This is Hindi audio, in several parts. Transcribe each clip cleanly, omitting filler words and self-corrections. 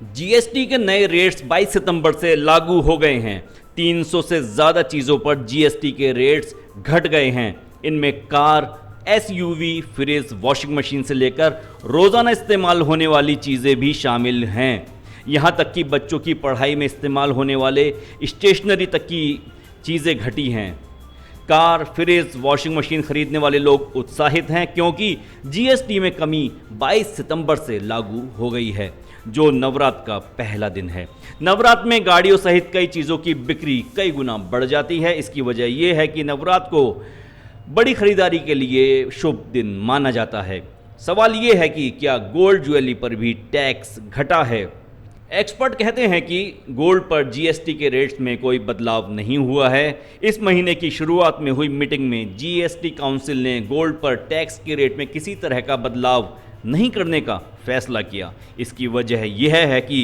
जीएसटी के नए रेट्स 22 सितंबर से लागू हो गए हैं। 300 से ज़्यादा चीज़ों पर जीएसटी के रेट्स घट गए हैं। इनमें car, SUV, fridge, washing machine से लेकर रोज़ाना इस्तेमाल होने वाली चीज़ें भी शामिल हैं। यहाँ तक कि बच्चों की पढ़ाई में इस्तेमाल होने वाले स्टेशनरी तक की चीज़ें घटी हैं। कार, फ्रिज, वॉशिंग मशीन खरीदने वाले लोग उत्साहित हैं क्योंकि जीएसटी में कमी 22 सितंबर से लागू हो गई है, जो नवरात्र का पहला दिन है। नवरात्र में गाड़ियों सहित कई चीज़ों की बिक्री कई गुना बढ़ जाती है। इसकी वजह यह है कि नवरात्र को बड़ी खरीदारी के लिए शुभ दिन माना जाता है। सवाल यह है कि क्या गोल्ड ज्वेलरी पर भी टैक्स घटा है? एक्सपर्ट कहते हैं कि गोल्ड पर जीएसटी के रेट्स में कोई बदलाव नहीं हुआ है। इस महीने की शुरुआत में हुई मीटिंग में जीएसटी काउंसिल ने गोल्ड पर टैक्स के रेट में किसी तरह का बदलाव नहीं करने का फैसला किया। इसकी वजह यह है कि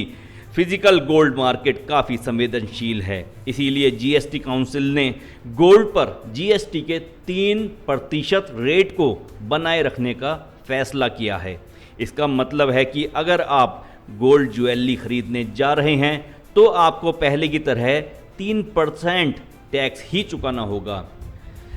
फिजिकल गोल्ड मार्केट काफ़ी संवेदनशील है, इसीलिए जीएसटी काउंसिल ने गोल्ड पर जीएसटी के 3% रेट को बनाए रखने का फैसला किया है। इसका मतलब है कि अगर आप गोल्ड ज्वेलरी खरीदने जा रहे हैं तो आपको पहले की तरह 3% टैक्स ही चुकाना होगा।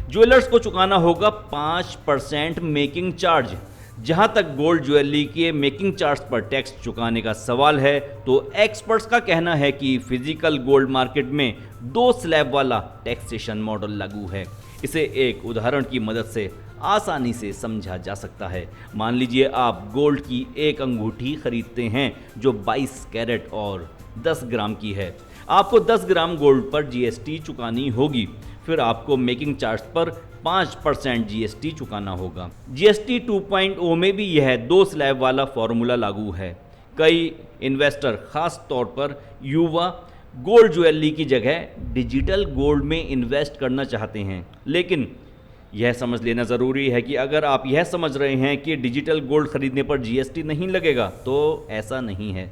ज्वेलर्स को चुकाना होगा 5% मेकिंग चार्ज। जहां तक गोल्ड ज्वेलरी के मेकिंग चार्ज पर टैक्स चुकाने का सवाल है, तो एक्सपर्ट्स का कहना है कि फिजिकल गोल्ड मार्केट में 2 स्लैब वाला टैक्सेशन मॉडल लागू है। इसे एक उदाहरण की मदद से आसानी से समझा जा सकता है। मान लीजिए आप गोल्ड की एक अंगूठी खरीदते हैं जो 22 कैरेट और 10 ग्राम की है। आपको 10 ग्राम गोल्ड पर जीएसटी चुकानी होगी। फिर आपको मेकिंग चार्ज पर 5% जीएसटी चुकाना होगा। जीएसटी 2.0 में भी यह 2 स्लैब वाला फॉर्मूला लागू है। कई इन्वेस्टर, खास तौर पर युवा, गोल्ड ज्वेलरी की जगह डिजिटल गोल्ड में इन्वेस्ट करना चाहते हैं। लेकिन यह समझ लेना ज़रूरी है कि अगर आप यह समझ रहे हैं कि डिजिटल गोल्ड खरीदने पर जीएसटी नहीं लगेगा, तो ऐसा नहीं है।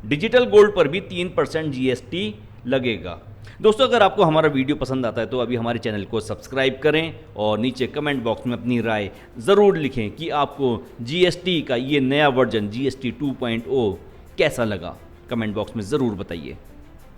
डिजिटल गोल्ड पर भी 3% जीएसटी लगेगा। दोस्तों, अगर आपको हमारा वीडियो पसंद आता है तो अभी हमारे चैनल को सब्सक्राइब करें और नीचे कमेंट बॉक्स में अपनी राय ज़रूर लिखें कि आपको जीएसटी का ये नया वर्जन जीएसटी 2.0 कैसा लगा। कमेंट बॉक्स में ज़रूर बताइए।